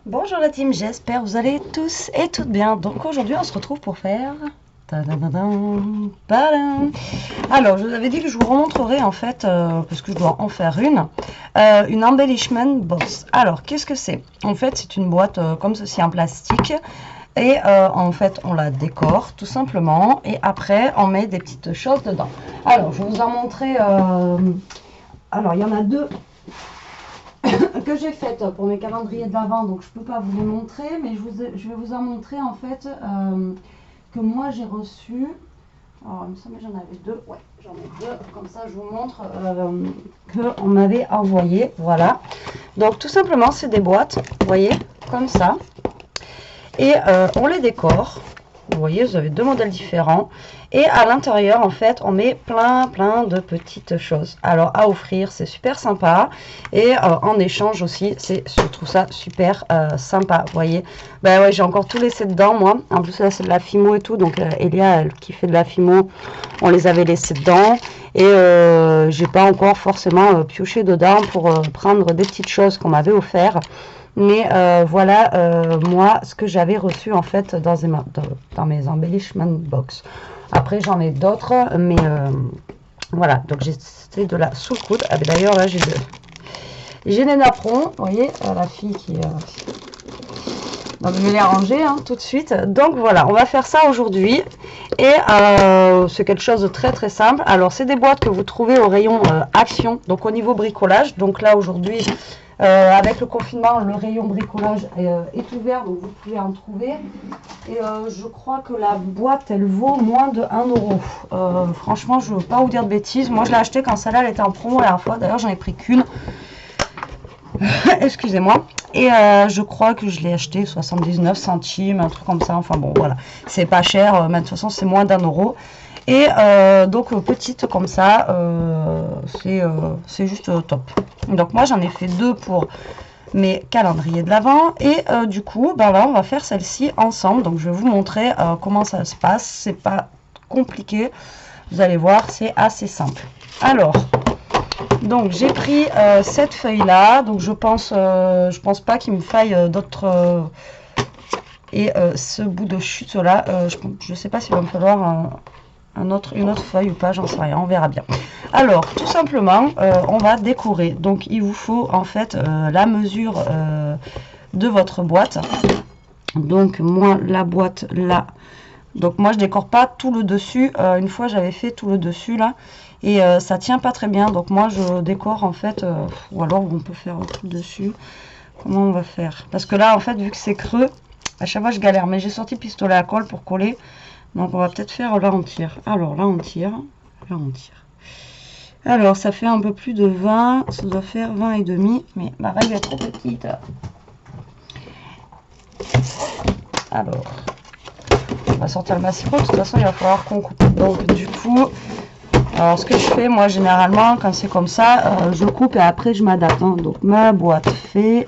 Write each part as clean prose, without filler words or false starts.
Bonjour la team, j'espère que vous allez tous et toutes bien. Donc aujourd'hui on se retrouve pour faire... Tadadadam, badam. Alors je vous avais dit que je vous remontrerai en fait, parce que je dois en faire une embellishment box. Alors qu'est-ce que c'est? En fait c'est une boîte comme ceci en plastique. Et en fait on la décore tout simplement. Et après on met des petites choses dedans. Alors je vais vous en montrer... alors il y en a deux que j'ai fait pour mes calendriers de l'Avent, donc je peux pas vous les montrer, mais je vais vous en montrer en fait que moi j'ai reçu. Alors il me semble que j'en avais deux, ouais j'en ai deux, comme ça je vous montre que on m'avait envoyé, voilà. Donc tout simplement c'est des boîtes, vous voyez, comme ça, et on les décore. Vous voyez, vous avez deux modèles différents. Et à l'intérieur, en fait, on met plein de petites choses. Alors, à offrir, c'est super sympa. Et en échange aussi, je trouve ça super sympa. Vous voyez, ben ouais, j'ai encore tout laissé dedans, moi. En plus, là, c'est de la Fimo et tout. Donc, Elia, elle, qui fait de la Fimo, on les avait laissés dedans. Et j'ai pas encore forcément pioché dedans pour prendre des petites choses qu'on m'avait offert. Mais voilà, moi, ce que j'avais reçu en fait dans mes embellishment box. Après, j'en ai d'autres, mais voilà. Donc, c'était de la sous le coude. Ah, d'ailleurs, là, j'ai des napperons. Vous voyez, la fille qui... donc, je vais les ranger hein, tout de suite. Donc, voilà, on va faire ça aujourd'hui. Et c'est quelque chose de très simple. Alors, c'est des boîtes que vous trouvez au rayon Action, donc au niveau bricolage. Donc là, aujourd'hui... avec le confinement, le rayon bricolage est ouvert, donc vous pouvez en trouver. Et je crois que la boîte, elle vaut moins de 1 €. Franchement, je ne veux pas vous dire de bêtises. Moi, je l'ai acheté quand celle-là elle était en promo la dernière fois. D'ailleurs, j'en ai pris qu'une. Excusez-moi. Et je crois que je l'ai acheté 79 centimes, un truc comme ça. Enfin bon, voilà. C'est pas cher, mais de toute façon, c'est moins d'1 €. Et donc petite comme ça, c'est juste top. Donc moi j'en ai fait deux pour mes calendriers de l'Avent. Et du coup, ben là on va faire celle-ci ensemble. Donc je vais vous montrer comment ça se passe. C'est pas compliqué. Vous allez voir, c'est assez simple. Alors, donc j'ai pris cette feuille-là. Donc je pense pas qu'il me faille d'autres... et ce bout de chute là, je sais pas s'il va me falloir... une autre feuille ou pas, j'en sais rien, on verra bien. Alors tout simplement on va décorer. Donc il vous faut en fait la mesure de votre boîte. Donc moi la boîte là, donc moi je décore pas tout le dessus. Une fois j'avais fait tout le dessus là et ça tient pas très bien, donc moi je décore en fait ou alors on peut faire tout le dessus. Comment on va faire? Parce que là en fait vu que c'est creux, à chaque fois je galère, mais j'ai sorti le pistolet à colle pour coller. Donc on va peut-être faire là on tire. Alors là on tire. Là on tire. Alors ça fait un peu plus de 20. Ça doit faire 20 et demi. Mais ma règle est trop petite. Alors. On va sortir le massifo. De toute façon il va falloir qu'on coupe. Donc du coup. Alors ce que je fais moi généralement quand c'est comme ça. Je coupe et après je m'adapte. Hein. Donc ma boîte fait.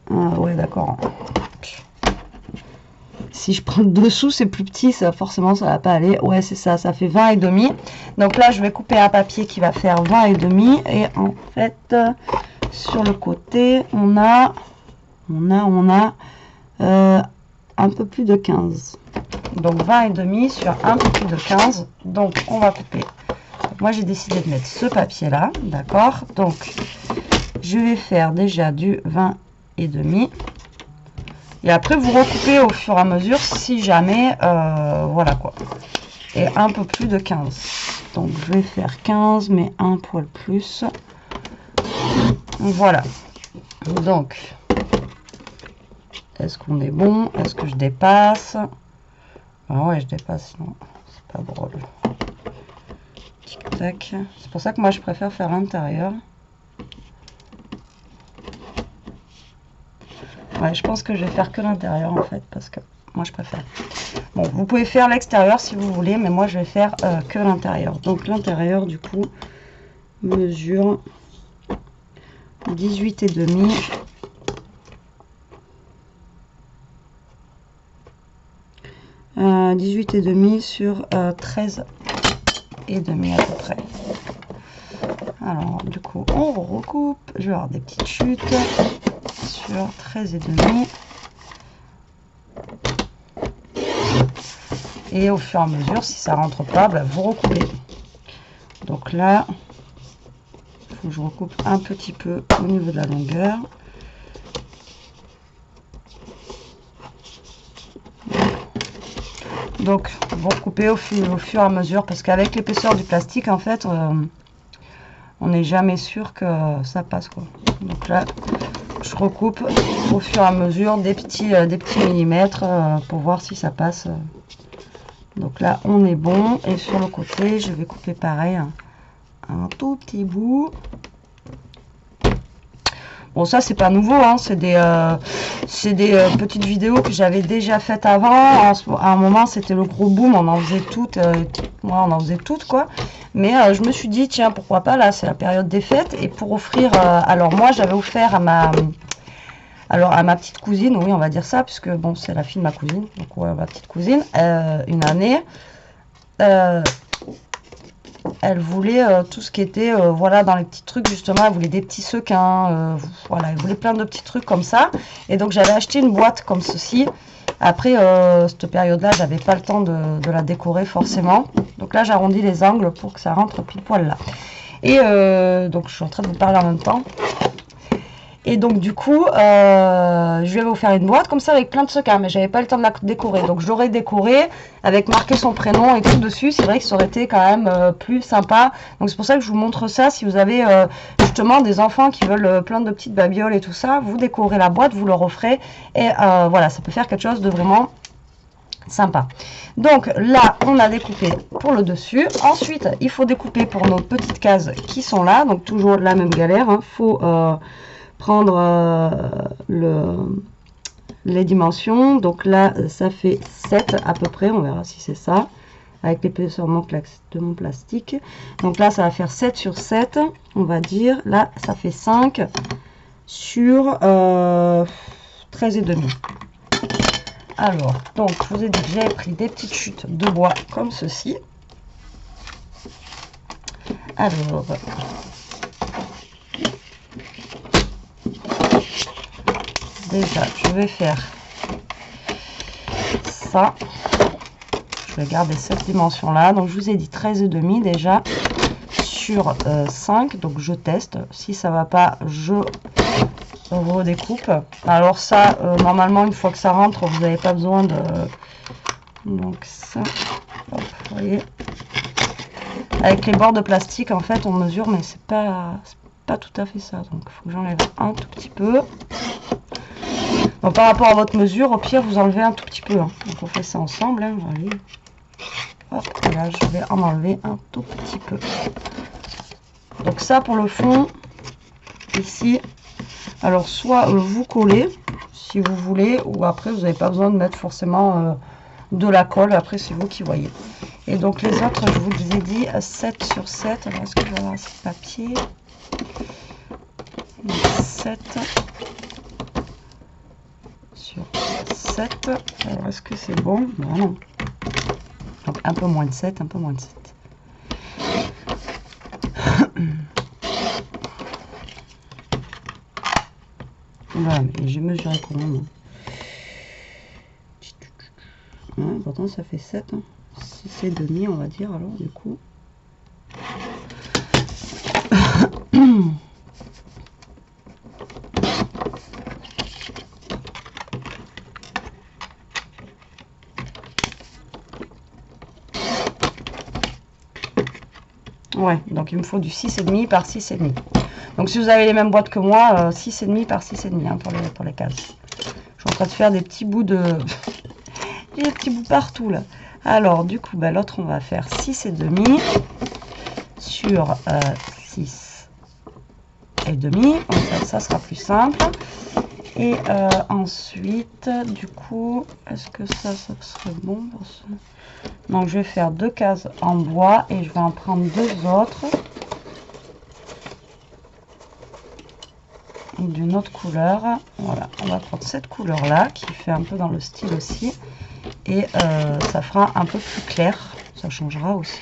Ouais d'accord. Si je prends le dessous, c'est plus petit, ça forcément ça va pas aller. Ouais, c'est ça, ça fait 20 et demi. Donc là, je vais couper un papier qui va faire 20 et demi. Et en fait, sur le côté, on a un peu plus de 15. Donc 20 et demi sur un peu plus de 15. Donc on va couper. Moi, j'ai décidé de mettre ce papier là, d'accord. Donc je vais faire déjà du 20 et demi. Et après, vous recoupez au fur et à mesure si jamais, voilà quoi. Et un peu plus de 15. Donc, je vais faire 15, mais un poil plus. Voilà. Donc, est-ce qu'on est bon? Est-ce que je dépasse? Ah ouais, je dépasse, sinon c'est pas drôle. Tic-tac. C'est pour ça que moi, je préfère faire l'intérieur. Ouais, je pense que je vais faire que l'intérieur en fait, parce que moi je préfère. Bon, vous pouvez faire l'extérieur si vous voulez, mais moi je vais faire que l'intérieur. Donc l'intérieur du coup mesure 18 et demi. Euh, 18 et demi sur 13 et demi à peu près. Alors du coup on recoupe. Je vais avoir des petites chutes sur 13,5. Et au fur et à mesure, si ça rentre pas, bah, vous recoupez. Donc là, il faut que je recoupe un petit peu au niveau de la longueur. Donc vous recoupez au fur et à mesure, parce qu'avec l'épaisseur du plastique, en fait, on n'est jamais sûr que ça passe, quoi. Donc là, je recoupe au fur et à mesure des petits millimètres pour voir si ça passe. Donc là, on est bon. Et sur le côté, je vais couper pareil un tout petit bout. Bon, ça, c'est pas nouveau, hein. C'est des petites vidéos que j'avais déjà faites avant. À un moment, c'était le gros boom. On en faisait toutes. Moi, on en faisait toutes, quoi. Mais je me suis dit, tiens, pourquoi pas, là, c'est la période des fêtes. Et pour offrir... alors, moi, j'avais offert à ma petite cousine, oui, on va dire ça, puisque, bon, c'est la fille de ma cousine. Donc, ouais, ma petite cousine, une année... elle voulait tout ce qui était, voilà, dans les petits trucs, justement, elle voulait des petits sequins, voilà, elle voulait plein de petits trucs comme ça. Et donc, j'avais acheté une boîte comme ceci. Après, cette période-là, j'avais pas le temps de la décorer forcément. Donc là, j'arrondis les angles pour que ça rentre pile poil là. Et donc, je suis en train de vous parler en même temps. Et donc du coup, je lui avais offert une boîte comme ça avec plein de sequins, mais j'avais pas le temps de la décorer. Donc je l'aurais décorée avec marqué son prénom et tout dessus. C'est vrai que ça aurait été quand même plus sympa. Donc c'est pour ça que je vous montre ça. Si vous avez justement des enfants qui veulent plein de petites babioles et tout ça, vous décorez la boîte, vous leur offrez. Et voilà, ça peut faire quelque chose de vraiment sympa. Donc là, on a découpé pour le dessus. Ensuite, il faut découper pour nos petites cases qui sont là. Donc toujours la même galère. Il faut... prendre les dimensions. Donc là, ça fait 7 à peu près. On verra si c'est ça. Avec l'épaisseur de mon plastique. Donc là, ça va faire 7 sur 7. On va dire. Là, ça fait 5 sur 13,5. Alors, donc, je vous ai dit que j'avais pris des petites chutes de bois comme ceci. Alors... déjà, je vais faire ça. Je vais garder cette dimension là. Donc, je vous ai dit 13,5 déjà sur 5. Donc, je teste. Si ça va pas, je redécoupe. Alors, ça, normalement, une fois que ça rentre, vous n'avez pas besoin de... Donc, ça, hop, vous voyez. Avec les bords de plastique, en fait, on mesure, mais c'est pas tout à fait ça. Donc, il faut que j'enlève un tout petit peu. Donc, par rapport à votre mesure, au pire, vous enlevez un tout petit peu. Hein. Donc, on fait ça ensemble. Hein. Hop, et là, je vais en enlever un tout petit peu. Donc, ça pour le fond, ici. Alors, soit vous collez, si vous voulez, ou après, vous n'avez pas besoin de mettre forcément de la colle. Après, c'est vous qui voyez. Et donc, les autres, je vous ai dit 7 sur 7. Alors, est-ce que je vais avoir ce papier? 7 sur 7. Alors, est-ce que c'est bon? Non. Donc, un peu moins de 7, un peu moins de 7. Voilà, et j'ai mesuré comment? Ouais, pourtant, ça fait 7. Hein. 6,5, on va dire, alors, du coup. Ouais, donc il me faut du 6,5 par 6,5. Donc si vous avez les mêmes boîtes que moi, 6,5 par 6,5 hein, pour les cases. Je suis en train de faire des petits bouts de... J'ai des petits bouts partout là. Alors du coup, bah, l'autre on va faire 6,5 sur 6,5. Ça sera plus simple. Et ensuite, du coup, est-ce que ça serait bon pour ça? Donc je vais faire 2 cases en bois et je vais en prendre 2 autres. D'une autre couleur. Voilà, on va prendre cette couleur là qui fait un peu dans le style aussi. Et ça fera un peu plus clair. Ça changera aussi.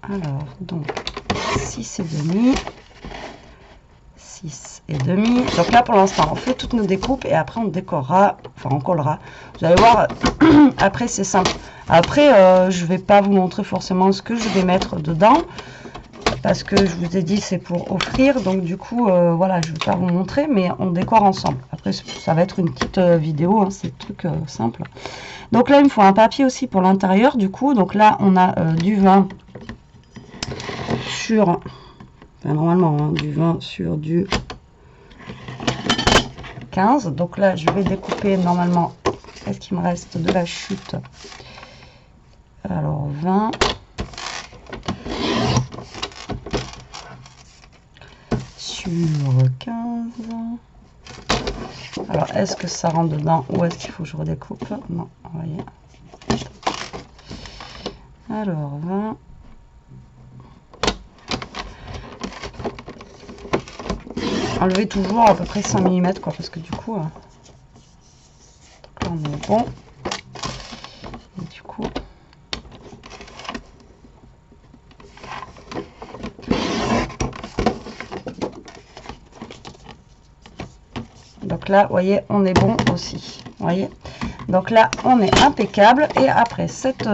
Alors, donc 6,5. 6,5. et demi. Donc là pour l'instant on fait toutes nos découpes et après on décorera, enfin on collera. Vous allez voir, après c'est simple. Après je vais pas vous montrer forcément ce que je vais mettre dedans parce que je vous ai dit c'est pour offrir, donc du coup voilà, je vais pas vous montrer, mais on décore ensemble. Après ça va être une petite vidéo, hein, c'est des trucs simples. Donc là il me faut un papier aussi pour l'intérieur du coup. Donc là on a du vin sur, enfin, normalement hein, du vin sur du 15. Donc là je vais découper normalement, est-ce qu'il me reste de la chute, alors 20 sur 15. Alors est-ce que ça rentre dedans ou est-ce qu'il faut que je redécoupe? Non, vous voyez. Alors 20. Enlevez toujours à peu près 5 mm quoi, parce que du coup donc là on est bon. Et du coup donc là vous voyez on est bon aussi, vous voyez. Donc là on est impeccable. Et après cette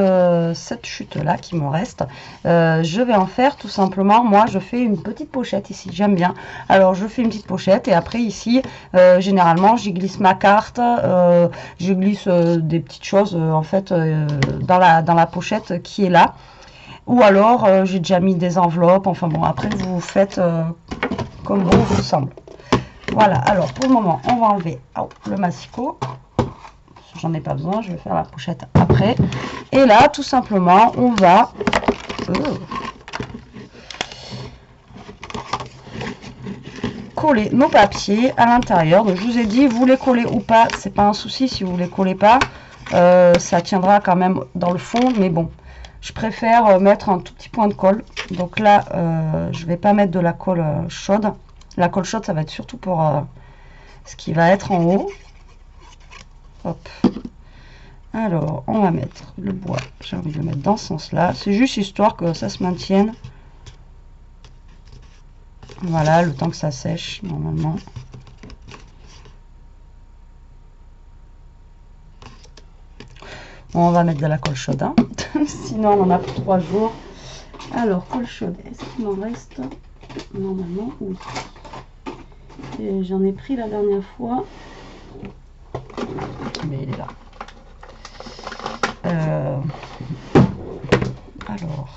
chute là qui me reste, je vais en faire tout simplement, moi je fais une petite pochette ici, j'aime bien. Alors je fais une petite pochette et après ici généralement j'y glisse ma carte, je glisse des petites choses en fait dans la pochette qui est là. Ou alors j'ai déjà mis des enveloppes, enfin bon après vous faites comme bon vous semble. Voilà, alors pour le moment on va enlever le massicot. J'en ai pas besoin, je vais faire la pochette après. Et là tout simplement on va coller nos papiers à l'intérieur. Donc je vous ai dit, vous les collez ou pas, c'est pas un souci. Si vous les collez pas, ça tiendra quand même dans le fond, mais bon, je préfère mettre un tout petit point de colle. Donc là je vais pas mettre de la colle chaude. La colle chaude ça va être surtout pour ce qui va être en haut. Hop. Alors on va mettre le bois, j'ai envie de le mettre dans ce sens là, c'est juste histoire que ça se maintienne. Voilà, le temps que ça sèche normalement. Bon, on va mettre de la colle chaude hein. Sinon on en a pour 3 jours. Alors colle chaude, est-ce qu'il m'en reste? Normalement oui, j'en ai pris la dernière fois mais il est là. Alors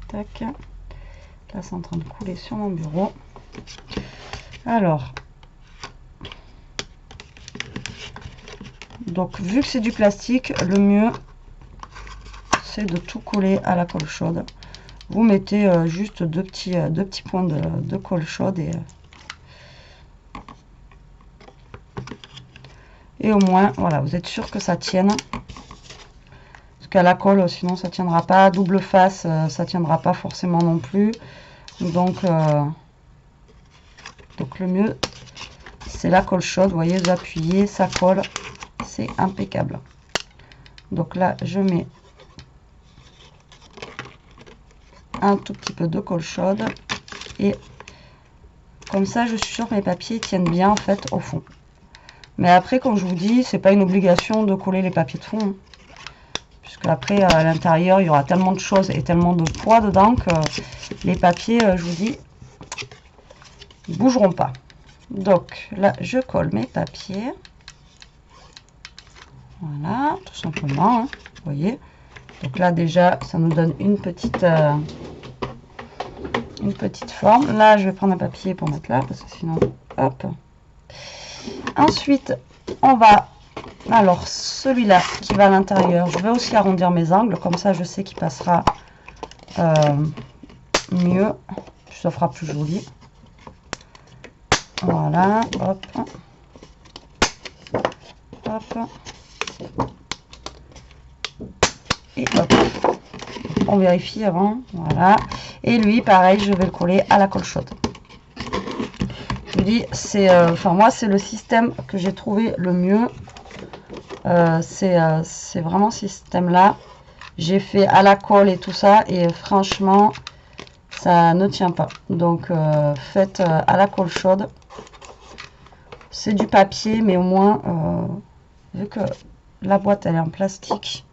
tac, là c'est en train de couler sur mon bureau. Alors donc vu que c'est du plastique, le mieux c'est de tout coller à la colle chaude. Vous mettez juste deux petits points de colle chaude et au moins voilà, vous êtes sûr que ça tienne, parce qu'à la colle sinon ça tiendra pas, double face ça tiendra pas forcément non plus. Donc le mieux c'est la colle chaude. Vous voyez, vous appuyez, ça colle, c'est impeccable. Donc là je mets un tout petit peu de colle chaude et comme ça je suis sûre que mes papiers tiennent bien en fait au fond. Mais après comme je vous dis, c'est pas une obligation de coller les papiers de fond hein, puisque après à l'intérieur il y aura tellement de choses et tellement de poids dedans que les papiers je vous dis ils bougeront pas. Donc là je colle mes papiers, voilà tout simplement hein, vous voyez. Donc là déjà ça nous donne une petite forme. Là je vais prendre un papier pour mettre là parce que sinon hop. Ensuite on va, alors celui-là qui va à l'intérieur, je vais aussi arrondir mes angles, comme ça je sais qu'il passera mieux, ça fera plus joli. Voilà, hop, hop, et hop. On vérifie avant, voilà. Et lui, pareil, je vais le coller à la colle chaude. Je vous dis, c'est, enfin moi, c'est le système que j'ai trouvé le mieux. C'est vraiment ce système-là. j'ai fait à la colle et tout ça, et franchement, ça ne tient pas. Donc, faites à la colle chaude. C'est du papier, mais au moins, vu que la boîte, elle est en plastique,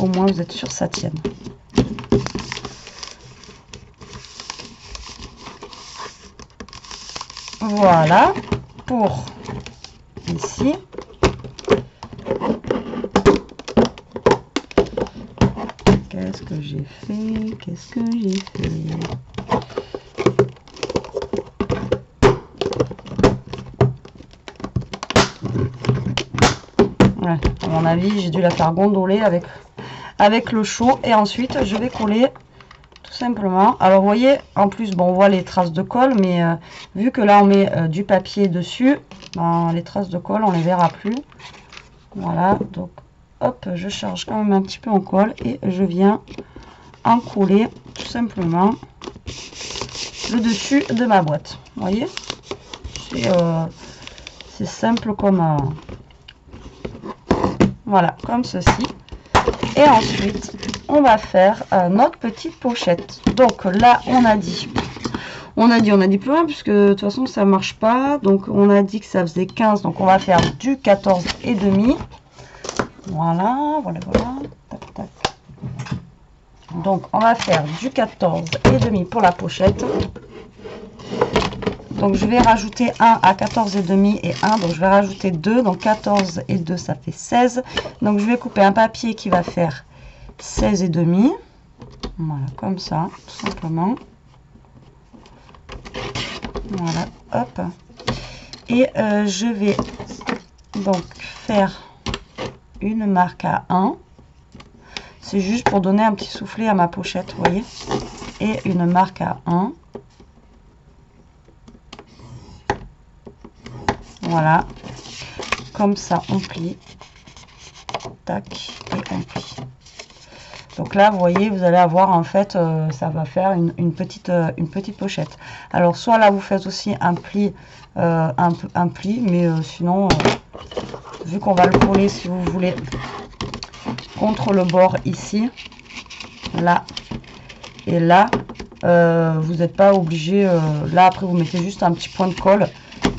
au moins, vous êtes sûr que ça tienne. Voilà, pour ici. Qu'est-ce que j'ai fait? Qu'est-ce que j'ai fait? Ouais, à mon avis, j'ai dû la faire gondoler avec le chaud. Et ensuite, je vais coller tout simplement. Alors, vous voyez, en plus, bon, on voit les traces de colle, mais vu que là, on met du papier dessus, ben, les traces de colle, on les verra plus. Voilà, donc, hop, je charge quand même un petit peu en colle et je viens en coller tout simplement le dessus de ma boîte. Vous voyez, c'est simple comme voilà, comme ceci. Et ensuite on va faire notre petite pochette. Donc là on a dit plus loin, puisque de toute façon ça marche pas. Donc on a dit que ça faisait 15, donc on va faire du 14 et demi. Voilà. Tac, tac. Donc on va faire du 14 et demi pour la pochette. Donc je vais rajouter 1 à 14 et demi et 1, donc je vais rajouter 2, donc 14 et 2 ça fait 16. Donc je vais couper un papier qui va faire 16 et demi. Voilà, comme ça, tout simplement. Voilà, hop. Et je vais donc faire une marque à 1. C'est juste pour donner un petit soufflet à ma pochette, vous voyez. Et une marque à 1. Voilà. Comme ça, on plie. Tac, et on plie. Donc là, vous voyez, vous allez avoir en fait, ça va faire une petite pochette. Alors, soit là, vous faites aussi un pli, mais sinon, vu qu'on va le coller, si vous voulez, contre le bord ici, là et là, vous n'êtes pas obligé. Là, après, vous mettez juste un petit point de colle.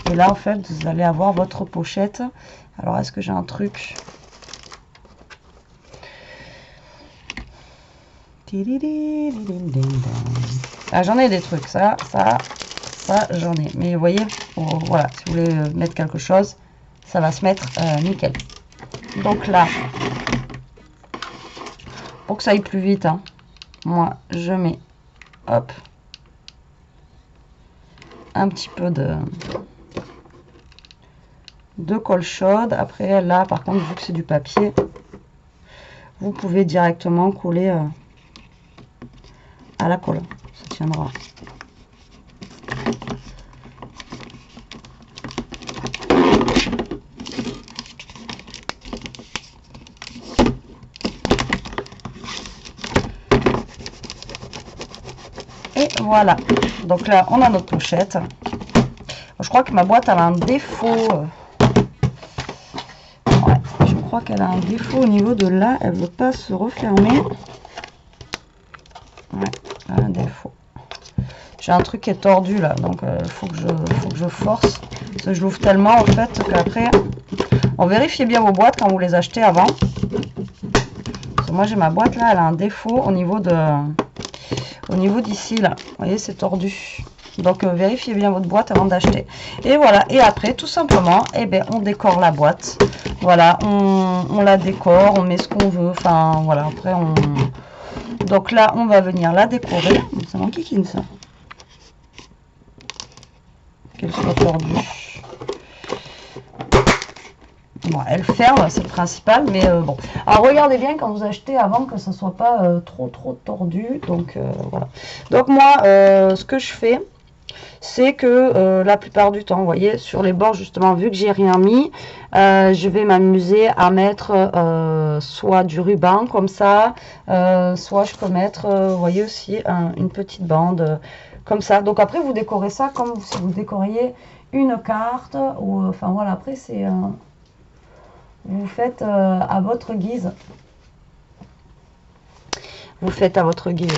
Et là, en fait, vous allez avoir votre pochette. Alors, est-ce que j'ai un truc? Ah, j'en ai des trucs, ça, j'en ai. Mais vous voyez, voilà, si vous voulez mettre quelque chose, ça va se mettre nickel. Donc là, pour que ça aille plus vite, hein, moi, je mets, hop, un petit peu de colle chaude. Après, là, par contre, vu que c'est du papier, vous pouvez directement coller à la colle, ça tiendra. Et voilà, donc là on a notre pochette. Je crois que ma boîte elle a un défaut. Ouais, je crois qu'elle a un défaut au niveau de là, elle veut pas se refermer. Ouais, elle a un défaut. J'ai un truc qui est tordu là, donc faut que je force. Parce que je l'ouvre tellement en fait qu'après, on vérifie bien vos boîtes quand vous les achetez avant. Parce que moi j'ai ma boîte là, elle a un défaut au niveau d'ici là. Vous voyez, c'est tordu. Donc vérifiez bien votre boîte avant d'acheter. Et voilà, et après tout simplement, eh ben, on décore la boîte. Voilà, on la décore, on met ce qu'on veut. Enfin voilà, après on... Donc là, on va venir la décorer. Ça m'enquiquine ça. Qu'elle soit tordue. Bon, elle ferme, c'est le principal, mais bon. Alors regardez bien quand vous achetez avant que ça soit pas trop tordu. Donc voilà. Donc moi, ce que je fais, c'est que la plupart du temps, vous voyez, sur les bords justement, vu que j'ai rien mis, je vais m'amuser à mettre soit du ruban comme ça, soit je peux mettre, vous voyez aussi, une petite bande comme ça. Donc après, vous décorez ça comme si vous décoriez une carte, ou enfin voilà, après c'est vous faites à votre guise. Vous faites à votre guise.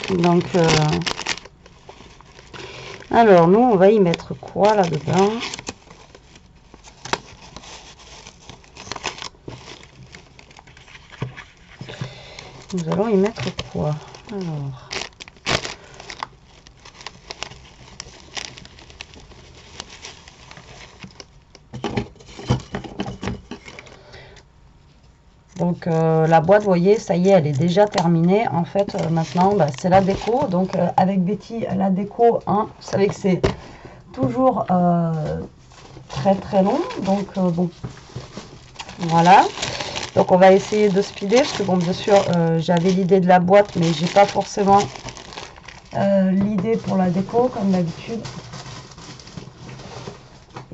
Donc, alors, nous, on va y mettre quoi là-dedans? Nous allons y mettre quoi? Alors, donc la boîte, vous voyez, ça y est, elle est déjà terminée. En fait, maintenant, bah, c'est la déco. Donc avec Betty, la déco, hein, vous savez que c'est toujours très très long. Donc bon, voilà. Donc on va essayer de speeder parce que bon, bien sûr, j'avais l'idée de la boîte, mais j'ai pas forcément l'idée pour la déco comme d'habitude.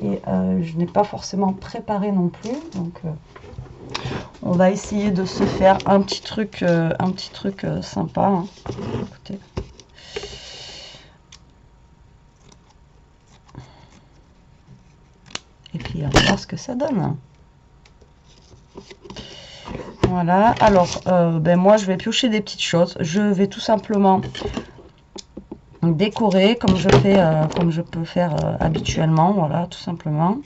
Et je n'ai pas forcément préparé non plus. Donc on va essayer de se faire un petit truc sympa. Hein. Écoutez. Et puis on va voir ce que ça donne. Voilà. Alors, ben moi je vais piocher des petites choses. Je vais tout simplement décorer comme je fais, comme je peux faire habituellement. Voilà, tout simplement.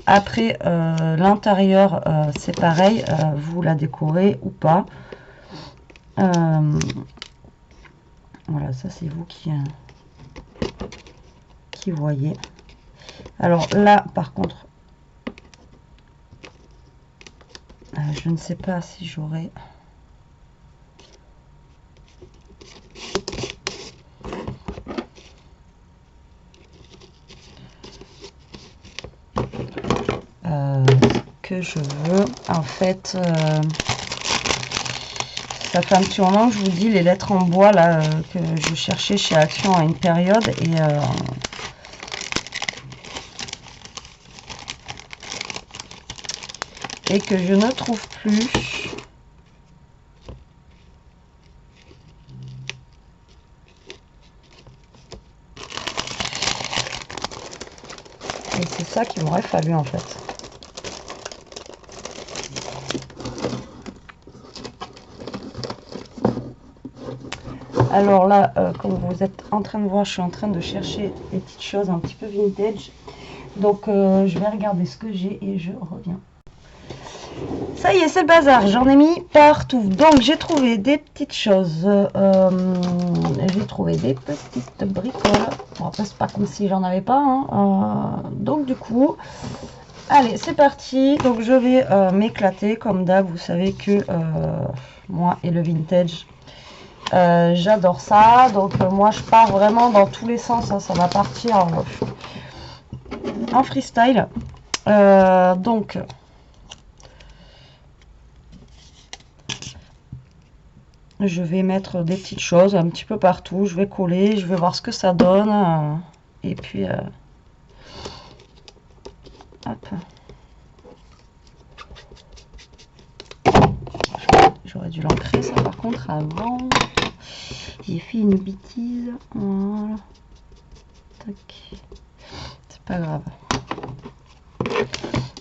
Après, l'intérieur, c'est pareil, vous la décorez ou pas. Voilà, ça c'est vous qui voyez. Alors là, par contre, je ne sais pas si j'aurai... que je veux. En fait, ça fait un petit moment que je vous dis les lettres en bois là que je cherchais chez Action à une période et que je ne trouve plus. Et c'est ça qu'il m'aurait fallu en fait. Alors là, comme vous êtes en train de voir, je suis en train de chercher des petites choses un petit peu vintage. Donc je vais regarder ce que j'ai et je reviens. Ça y est, c'est le bazar, j'en ai mis partout. Donc j'ai trouvé des petites choses. J'ai trouvé des petites bricoles. Bon, après, c'est pas comme si j'en avais pas. Hein. Donc du coup, allez, c'est parti. Donc je vais m'éclater comme d'hab. Vous savez que moi et le vintage, j'adore ça. Donc moi je pars vraiment dans tous les sens. Hein. Ça va partir en freestyle. Donc je vais mettre des petites choses un petit peu partout. Je vais coller, je vais voir ce que ça donne. Et puis hop. J'aurais dû l'ancrer ça par contre avant. J'ai fait une bêtise. Voilà. Tac. C'est pas grave.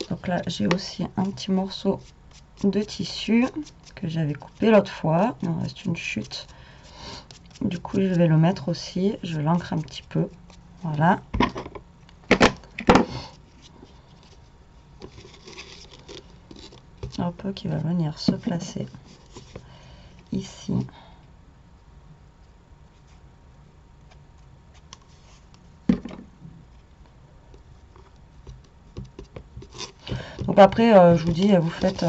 Donc là j'ai aussi un petit morceau de tissu que j'avais coupé l'autre fois. Il en reste une chute. Du coup je vais le mettre aussi. Je l'ancre un petit peu. Voilà. Hop, qui va venir se placer ici. Donc après, je vous dis, vous faites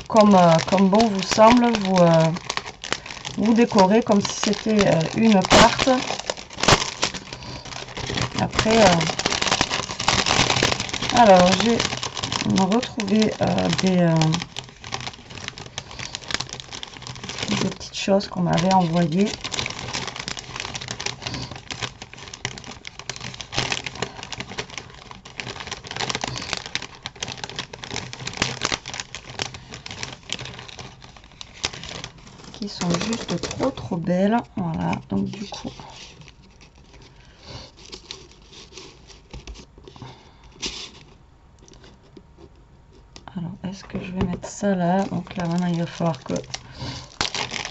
comme bon vous semble, vous décorez comme si c'était une carte. Après, alors j'ai retrouvé des petites choses qu'on m'avait envoyées. Qui sont juste trop belles. Voilà, donc du coup Alors, est-ce que je vais mettre ça là? Donc là, maintenant, il va falloir que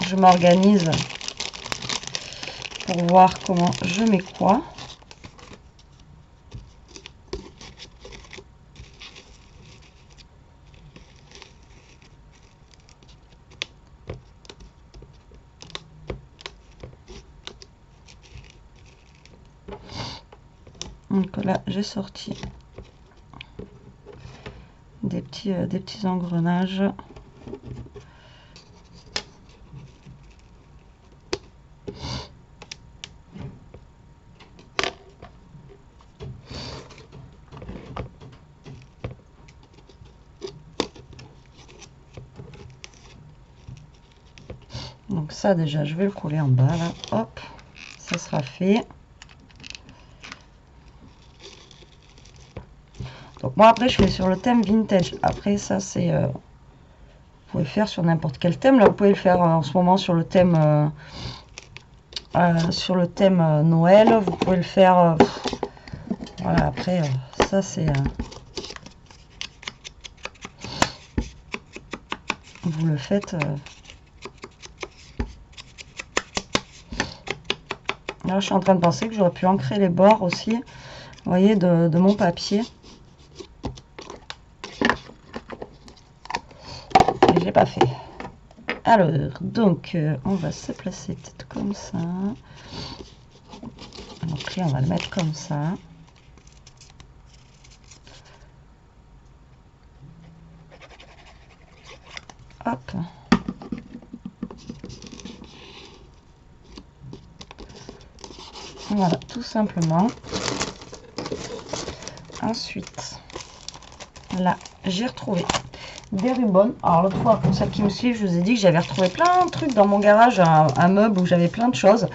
je m'organise pour voir comment je mets quoi. Donc là, j'ai sorti des petits engrenages. Donc ça déjà, je vais le coller en bas là. Hop, ça sera fait. Donc moi après je fais sur le thème vintage. Après ça c'est vous pouvez le faire sur n'importe quel thème. Là vous pouvez le faire en ce moment sur le thème Noël. Vous pouvez le faire voilà. Après ça c'est vous le faites. Là je suis en train de penser que j'aurais pu ancrer les bords aussi. Vous voyez de mon papier. Je l'ai pas fait. Alors, donc, on va se placer peut-être comme ça. Donc là, on va le mettre comme ça. Hop. Voilà, tout simplement. Ensuite, là, j'ai retrouvé des rubans. Alors l'autre fois, pour celles qui me suivent, je vous ai dit que j'avais retrouvé plein de trucs dans mon garage, un meuble où j'avais plein de choses,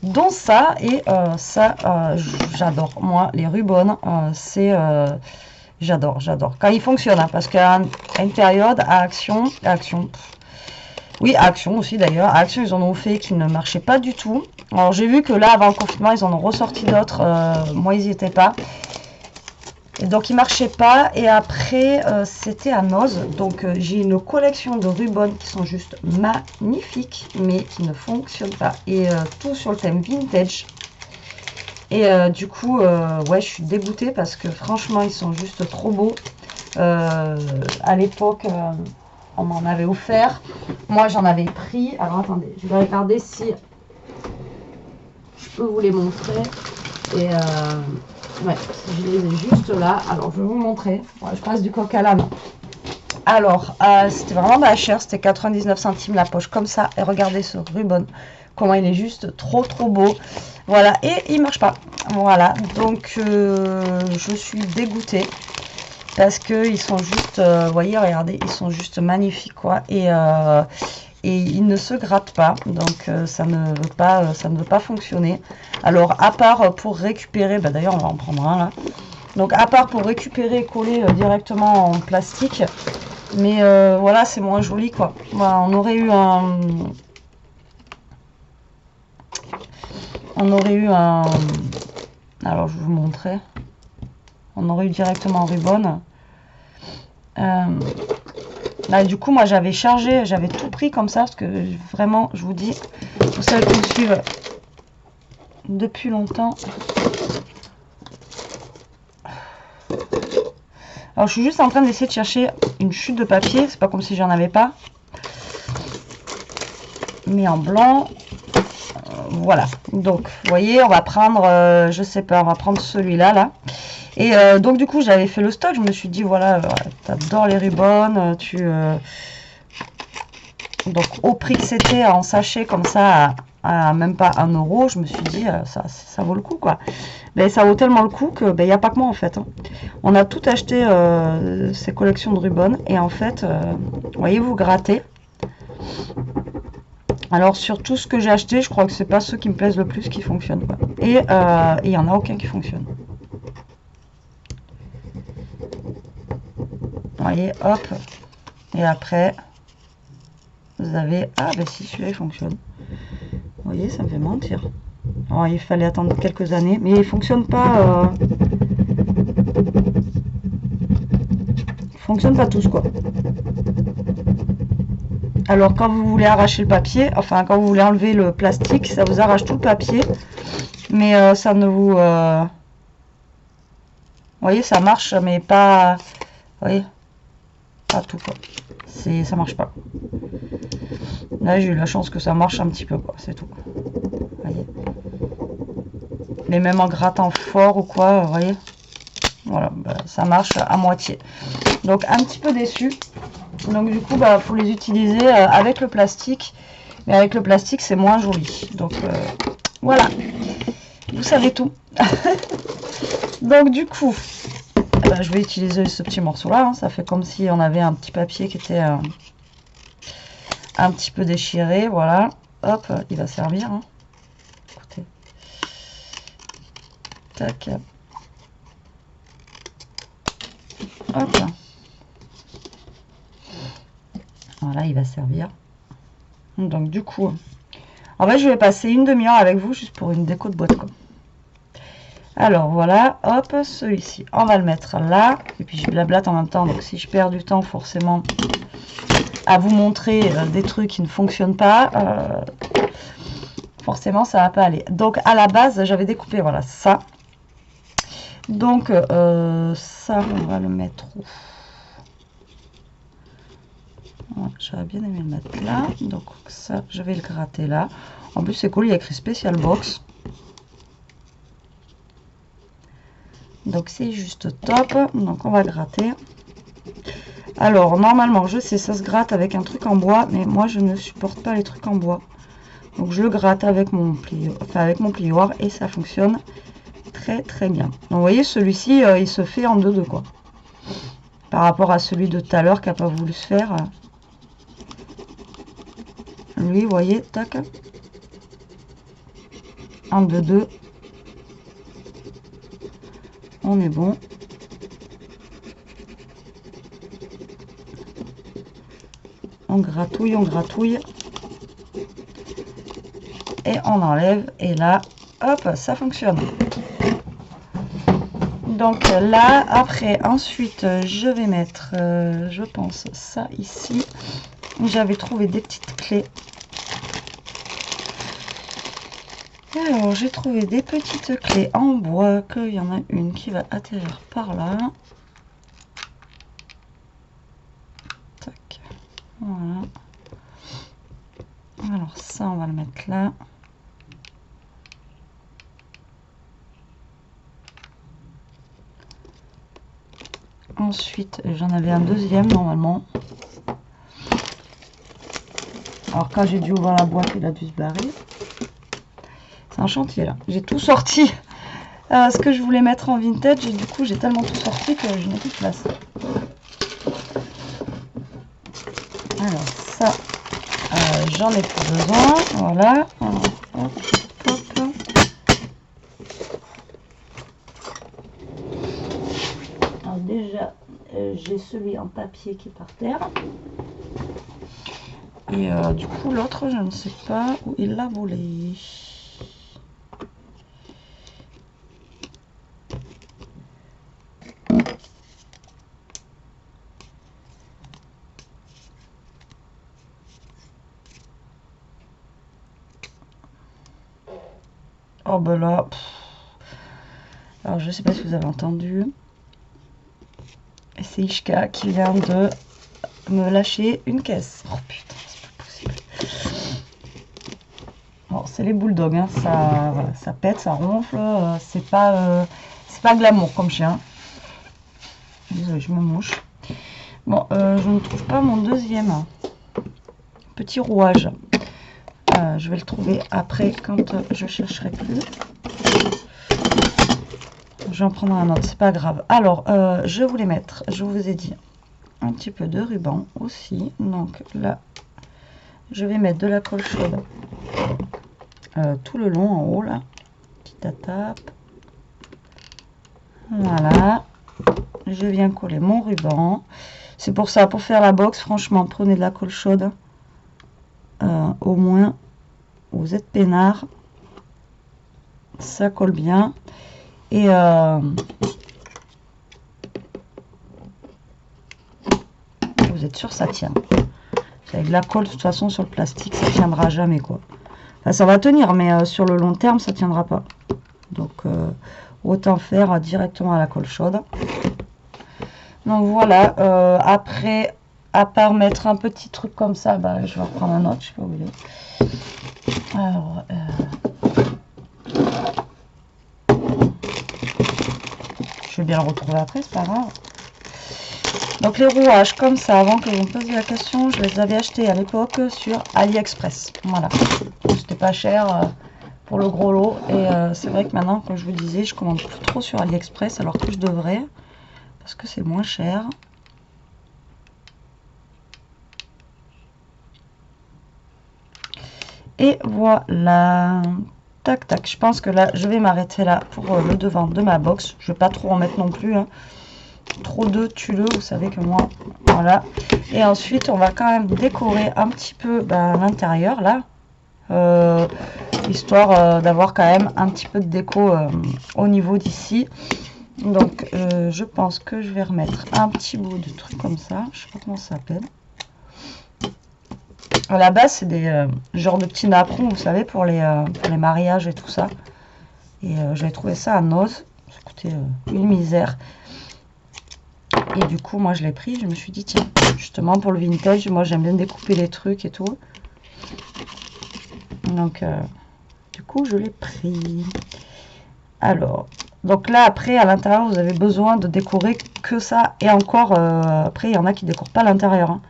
dont ça. Et ça, j'adore. Moi, les rubans, c'est... j'adore. Quand ils fonctionnent, hein, parce qu'à une période, à Action, oui, à Action aussi d'ailleurs, à Action, ils en ont fait qui ne marchaient pas du tout. Alors j'ai vu que là, avant le confinement, ils en ont ressorti d'autres. Moi, ils n'y étaient pas. Et donc ils marchaient pas, et après c'était à Noz, donc j'ai une collection de rubans qui sont juste magnifiques mais qui ne fonctionnent pas, et tout sur le thème vintage. Et du coup ouais, je suis dégoûtée parce que franchement ils sont juste trop beaux. À l'époque on m'en avait offert, moi j'en avais pris. Alors attendez, je vais regarder si je peux vous les montrer. Et ouais, je les ai juste là. Alors, je vais vous montrer. Ouais, je passe du coq à l'âne. Alors, c'était vraiment pas cher. C'était 99 centimes la poche, comme ça. Et regardez ce ruban. Comment il est juste trop beau. Voilà. Et il marche pas. Voilà. Donc, je suis dégoûtée. Parce qu'ils sont juste... vous voyez, regardez. Ils sont juste magnifiques, quoi. Et ils ne se grattent pas, donc ça ne veut pas fonctionner. Alors à part pour récupérer, bah d'ailleurs on va en prendre un là, donc à part pour récupérer et coller directement en plastique, mais voilà, c'est moins joli quoi. Voilà, on aurait eu un alors je vais vous montrer, on aurait eu directement en ribbon. Là, du coup, moi, j'avais chargé, j'avais tout pris comme ça, parce que vraiment, je vous dis, pour celles qui me suivent depuis longtemps. Alors, je suis juste en train d'essayer de chercher une chute de papier, c'est pas comme si j'en avais pas. Mais en blanc, voilà. Donc, vous voyez, on va prendre, je sais pas, on va prendre celui-là, là. Et donc du coup j'avais fait le stock, je me suis dit voilà, t'adores les ribbons, donc au prix que c'était en sachet comme ça à même pas 1 euro, je me suis dit ça vaut le coup quoi. Mais ça vaut tellement le coup que il n'y a pas que moi en fait, hein. On a tout acheté ces collections de ribbons, et en fait voyez, vous grattez. Alors sur tout ce que j'ai acheté, je crois que c'est pas ceux qui me plaisent le plus qui fonctionnent quoi. Et il n'y en a aucun qui fonctionne. Vous voyez, hop, et après vous avez, ah ben si, celui-là il fonctionne. Vous voyez, ça me fait mentir. Alors il fallait attendre quelques années, mais il fonctionne pas fonctionne pas tous, quoi. Alors quand vous voulez arracher le papier, enfin quand vous voulez enlever le plastique, ça vous arrache tout le papier, mais ça ne vous... vous voyez, ça marche, mais pas... Vous voyez, pas tout, quoi. Ça marche pas. Là, j'ai eu la chance que ça marche un petit peu, quoi, c'est tout. Vous voyez. Mais même en grattant fort ou quoi, vous voyez. Voilà, bah, ça marche à moitié. Donc un petit peu déçu. Donc du coup, bah, faut les utiliser avec le plastique. Mais avec le plastique, c'est moins joli. Donc voilà, vous savez tout. Donc du coup, bah, je vais utiliser ce petit morceau-là. Hein. Ça fait comme si on avait un petit papier qui était un petit peu déchiré. Voilà, hop, il va servir. Hein. Écoutez, tac. Hop. Voilà, il va servir. Donc du coup, en fait, je vais passer une demi-heure avec vous juste pour une déco de boîte, quoi. Alors voilà, hop, celui-ci, on va le mettre là. Et puis je blablate en même temps, donc si je perds du temps forcément à vous montrer des trucs qui ne fonctionnent pas, forcément ça va pas aller. Donc à la base, j'avais découpé, voilà, ça. Donc ça, on va le mettre où? J'aurais bien aimé le mettre là. Donc ça, je vais le gratter là. En plus, c'est cool, il y a écrit Special Box. Donc c'est juste top. Donc on va gratter. Alors normalement, je sais, ça se gratte avec un truc en bois. Mais moi, je ne supporte pas les trucs en bois. Donc je le gratte avec mon plioir. Et ça fonctionne très très bien. Donc vous voyez, celui-ci, il se fait en deux quoi. Par rapport à celui de tout à l'heure qui n'a pas voulu se faire. Lui, vous voyez, tac. Un, deux. On est bon. On gratouille. Et on enlève. Et là, hop, ça fonctionne. Donc là, après, ensuite, je vais mettre, je pense, ça ici. J'avais trouvé des petites clés. Alors, j'ai trouvé des petites clés en bois, qu'il y en a une qui va atterrir par là. Tac. Voilà. Alors, ça, on va le mettre là. Ensuite, j'en avais un deuxième, normalement. Alors, quand j'ai dû ouvrir la boîte, il a dû se barrer. C'est un chantier là. J'ai tout sorti. Ce que je voulais mettre en vintage, et du coup j'ai tellement tout sorti que je n'ai plus de place. Alors ça, j'en ai plus besoin. Voilà. Alors, hop. Alors déjà, j'ai celui en papier qui est par terre. Et du coup l'autre, je ne sais pas où il l'a volé. Oh ben là, alors je sais pas si vous avez entendu, c'est Ishka qui vient de me lâcher une caisse. Oh putain, c'est pas possible. Bon, c'est les bulldogs, hein. Ça, voilà, ça pète, ça ronfle, c'est pas glamour comme chien. Désolée, je me mouche. Bon, je ne trouve pas mon deuxième petit rouage. Je vais le trouver après quand je chercherai plus. J'en prendrai un autre, c'est pas grave. Alors, je voulais mettre, je vous ai dit, un petit peu de ruban aussi. Donc là, je vais mettre de la colle chaude tout le long en haut là. Petite tape. Voilà. Je viens coller mon ruban. C'est pour ça, pour faire la box, franchement, prenez de la colle chaude. Au moins, vous êtes peinard. Ça colle bien. Et vous êtes sûr ça tient. Avec de la colle, de toute façon, sur le plastique, ça tiendra jamais, quoi. Enfin, ça va tenir, mais sur le long terme, ça tiendra pas. Donc, autant faire directement à la colle chaude. Donc, voilà. Après, à part mettre un petit truc comme ça, bah, je vais reprendre un autre, je sais pas où il est. Alors, je vais bien le retrouver après, c'est pas grave. Donc les rouages comme ça, avant que vous me posiez la question, je les avais achetés à l'époque sur AliExpress. Voilà, c'était pas cher pour le gros lot. Et c'est vrai que maintenant, comme je vous disais, je commande plus trop sur AliExpress alors que je devrais, parce que c'est moins cher. Et voilà, tac tac, je pense que là, je vais m'arrêter là pour le devant de ma box. Je vais pas trop en mettre non plus, hein. Trop de tulle, vous savez que moi, voilà. Et ensuite, on va quand même décorer un petit peu l'intérieur, là. Histoire d'avoir quand même un petit peu de déco au niveau d'ici. Donc, je pense que je vais remettre un petit bout de truc comme ça. Je sais pas comment ça s'appelle. À la base, c'est des genres de petits napperons, vous savez, pour les mariages et tout ça. Et j'avais trouvé ça à Noz. Ça coûtait une misère. Et du coup, moi, je l'ai pris. Je me suis dit, tiens, justement, pour le vintage, moi, j'aime bien découper les trucs et tout. Donc, du coup, je l'ai pris. Alors, donc là, après, à l'intérieur, vous avez besoin de décorer que ça. Et encore, après, il y en a qui ne décorent pas l'intérieur. Hein.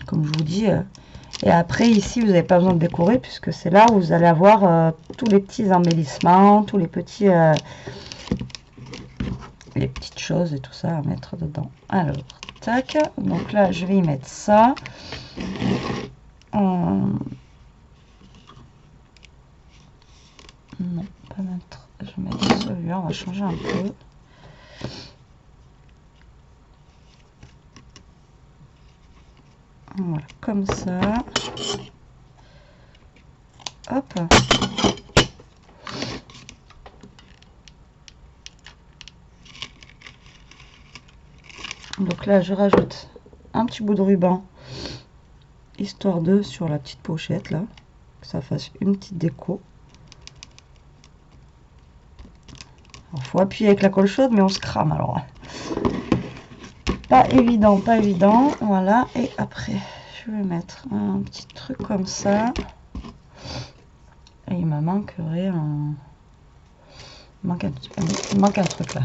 Comme je vous dis. Et après, ici, vous n'avez pas besoin de décorer, puisque c'est là où vous allez avoir tous les petits embellissements, tous les petits... les petites choses et tout ça à mettre dedans. Alors, tac. Donc là, je vais y mettre ça. Non, pas mettre. Je vais mettre celui-là. On va changer un peu. Voilà, comme ça. Hop. Donc là, je rajoute un petit bout de ruban, histoire de, sur la petite pochette, là, que ça fasse une petite déco. Il faut appuyer avec la colle chaude, mais on se crame, alors. Pas évident, pas évident. Voilà, et après, je vais mettre un petit truc comme ça. Et il me manquerait un... Il manque un truc, là.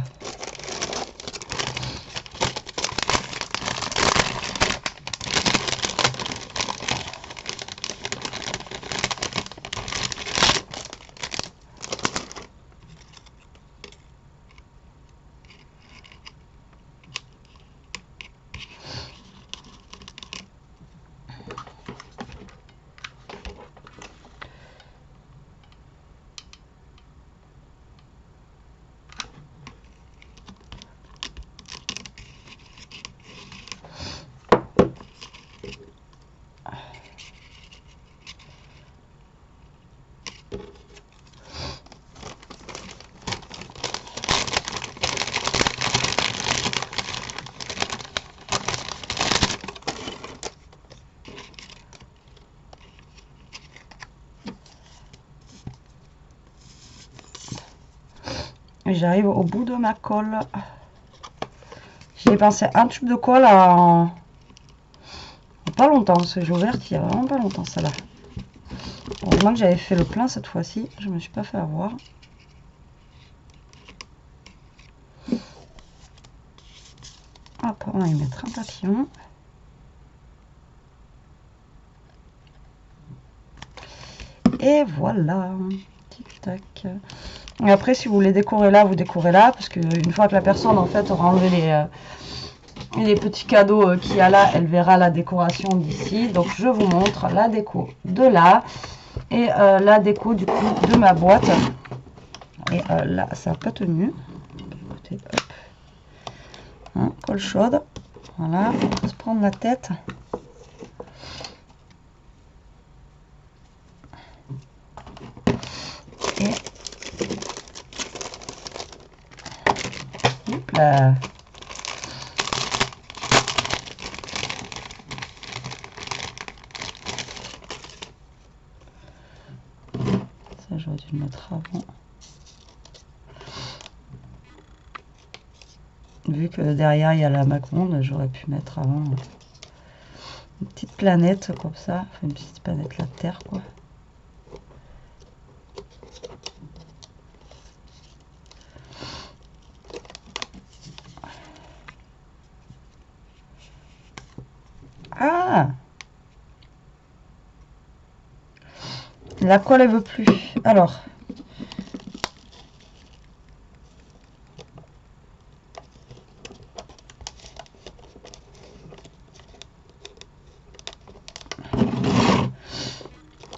Et j'arrive au bout de ma colle. J'ai dépensé un tube de colle en pas longtemps, parce que j'ai ouvert il y a vraiment pas longtemps, ça là. Heureusement que j'avais fait le plein cette fois-ci, je me suis pas fait avoir. Hop, on va y mettre un papillon. Et voilà, tic tac. Et après, si vous voulez décorer là, vous décorez là, parce qu'une fois que la personne en fait aura enlevé les petits cadeaux qu'il y a là, elle verra la décoration d'ici. Donc je vous montre la déco de là et la déco du coup de ma boîte. Et là, ça n'a pas tenu. Écoutez, hop. Hein, colle chaude. Voilà, on va se prendre la tête. Et hop là. j'aurais dû le mettre avant. Vu que derrière il y a la Maconde, j'aurais pu mettre avant une petite planète comme ça, enfin une petite planète la Terre quoi. Ah, la colle elle veut plus. Alors.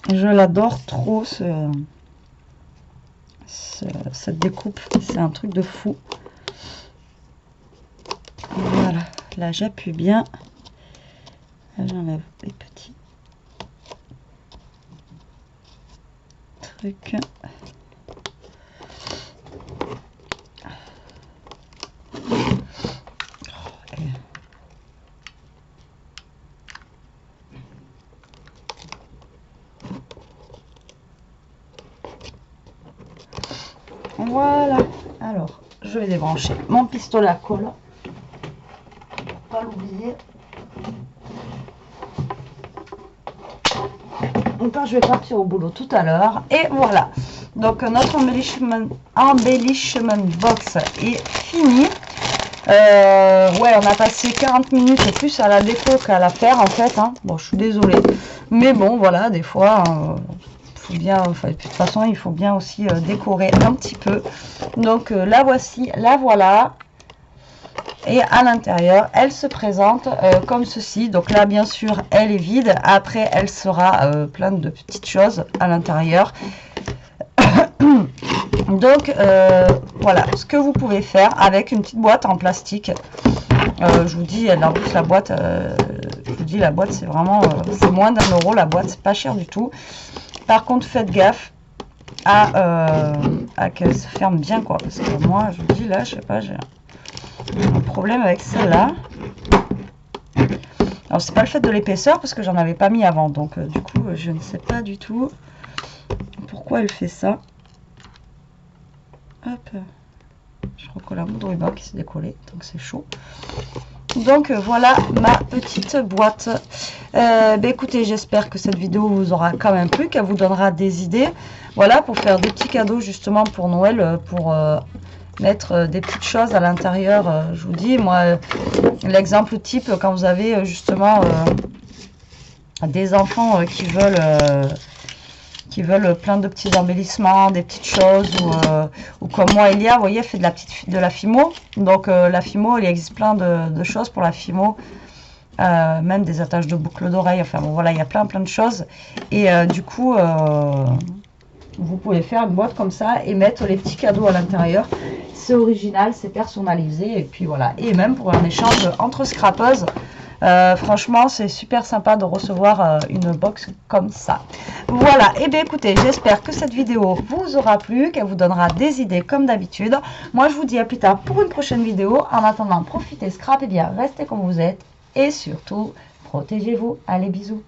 Je l'adore trop cette découpe, c'est un truc de fou. Voilà, là j'appuie bien. J'enlève les petits trucs. Voilà, alors je vais débrancher mon pistolet à colle, pas l'oublier. Quand je vais partir au boulot tout à l'heure. Et voilà, donc notre embellishment box est fini. Ouais, on a passé 40 minutes et plus à la déco qu'à la faire en fait, hein. Bon, je suis désolée, mais bon voilà, des fois faut bien, enfin, de toute façon il faut bien aussi décorer un petit peu. Donc la voici, la voilà. Et à l'intérieur, elle se présente comme ceci. Donc là, bien sûr, elle est vide. Après, elle sera pleine de petites choses à l'intérieur. Donc, voilà ce que vous pouvez faire avec une petite boîte en plastique. Je vous dis, en plus, la boîte, je vous dis, la boîte, c'est vraiment, c'est moins d'1 € la boîte, c'est pas cher du tout. Par contre, faites gaffe à qu'elle se ferme bien, quoi. Parce que moi, je vous dis, là, je sais pas, j'ai un problème avec celle-là. Alors c'est pas le fait de l'épaisseur parce que j'en avais pas mis avant, donc du coup je ne sais pas du tout pourquoi elle fait ça. Hop, je recolle un bout de ruban qui s'est décollé, donc c'est chaud. Donc voilà ma petite boîte. Écoutez, j'espère que cette vidéo vous aura quand même plu, qu'elle vous donnera des idées, voilà, pour faire des petits cadeaux justement pour Noël, pour mettre des petites choses à l'intérieur. Je vous dis, moi, l'exemple type, quand vous avez justement des enfants qui veulent plein de petits embellissements, des petites choses, ou comme moi, Elia, vous voyez, elle fait de la fimo. Donc la fimo, il existe plein de choses pour la fimo, même des attaches de boucles d'oreilles. Enfin bon, voilà, il y a plein de choses. Et du coup, vous pouvez faire une boîte comme ça et mettre les petits cadeaux à l'intérieur. C'est original, c'est personnalisé, et puis voilà. Et même pour un échange entre scrapeuses, franchement c'est super sympa de recevoir une box comme ça. Voilà, et bien écoutez, j'espère que cette vidéo vous aura plu, qu'elle vous donnera des idées comme d'habitude. Moi je vous dis à plus tard pour une prochaine vidéo. En attendant, profitez, scrapez bien, restez comme vous êtes, et surtout protégez-vous. Allez, bisous.